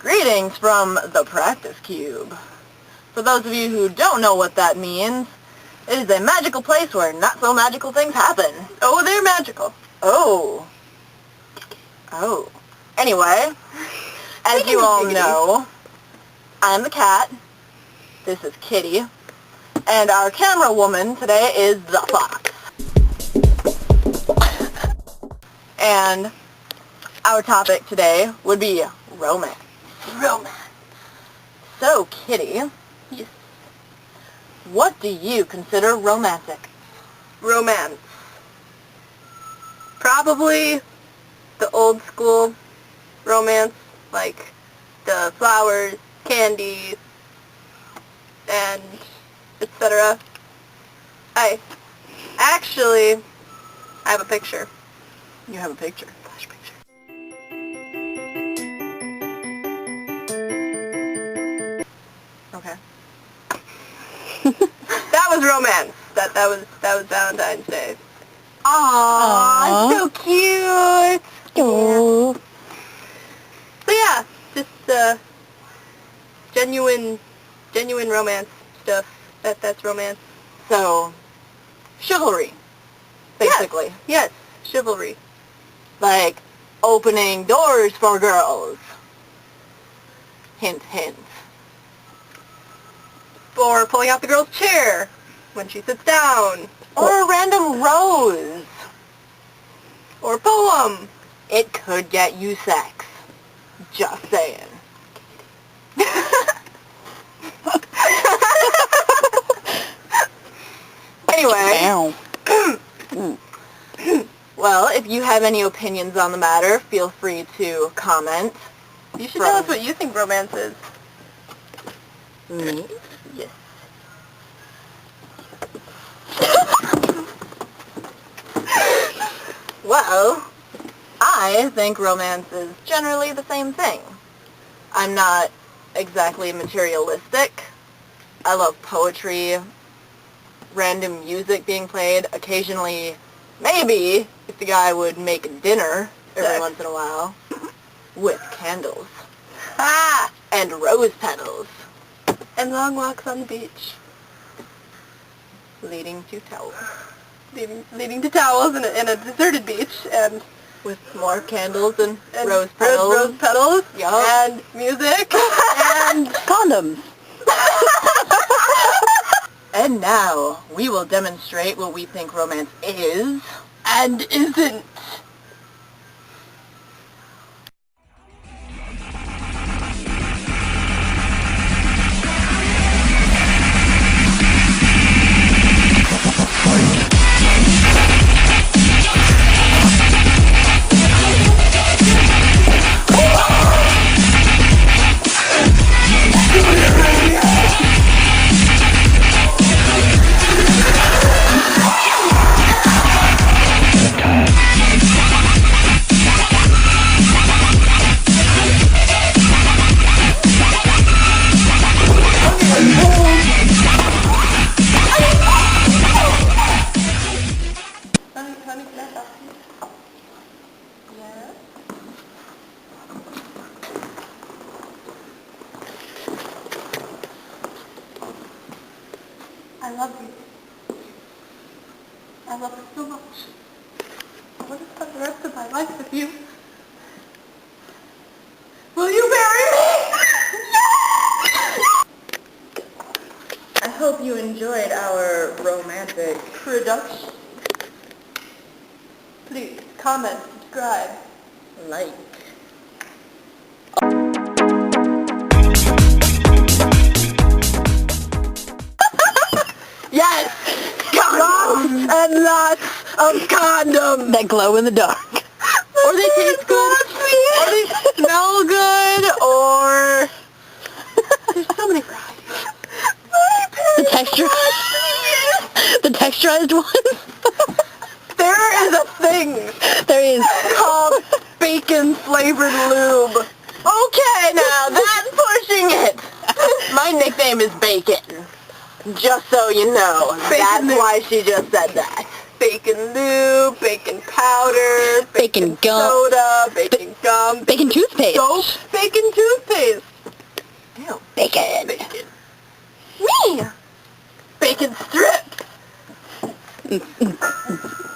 Greetings from the Practice Cube. For those of you who don't know what that means, it is a magical place where not-so-magical things happen. Oh, they're magical. Oh. Anyway, as you all know, I'm the cat, this is Kitty, and our camera woman today is the fox. And our topic today would be romance. Romance. So, Kitty, Yes. what do you consider romantic? Romance. Probably the old school romance, like the flowers, candy, and etc. I have a picture. You have a picture. Flash picture. Okay. That was romance. That was Valentine's Day. Aww, so cute. Oh. So yeah, just genuine romance stuff. That's romance. So, chivalry, basically. Yes, chivalry. Like, opening doors for girls. Hint, hint. Or pulling out the girl's chair when she sits down. Or a random rose. Or a poem. It could get you sex. Just saying. Anyway, well, if you have any opinions on the matter, feel free to comment. You should tell us what you think romance is. Me? Yes. Well, I think romance is generally the same thing. I'm not exactly materialistic. I love poetry, random music being played, occasionally, maybe, if the guy would make dinner every once in a while, with candles. Ah! And rose petals. And long walks on the beach. Leading to towels. Leading to towels in a deserted beach, and with more candles and rose petals. Rose petals. Yep. And music. And condoms. And now, we will demonstrate what we think romance is and isn't. I love you. I love you so much. I want to spend the rest of my life with you. Will you marry me? I hope you enjoyed our romantic production. Please comment, subscribe, like. Yes! Condoms! And lots of condoms! That glow in the dark. Or they taste good. Or they smell good. Or... There's so many varieties. The texture... the texturized ones? There is a thing There is. called bacon-flavored lube. Okay, now that's pushing it. My nickname is Bacon. Just so you know. Bacon That's lube. why she just said that. Bacon. bacon lube, bacon powder, Bacon gum. soda, bacon gum, Bacon toothpaste. soap, bacon toothpaste. Ew. Bacon. Bacon. Me! Bacon strips.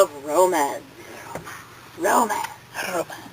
Of romance. Romance. Romance.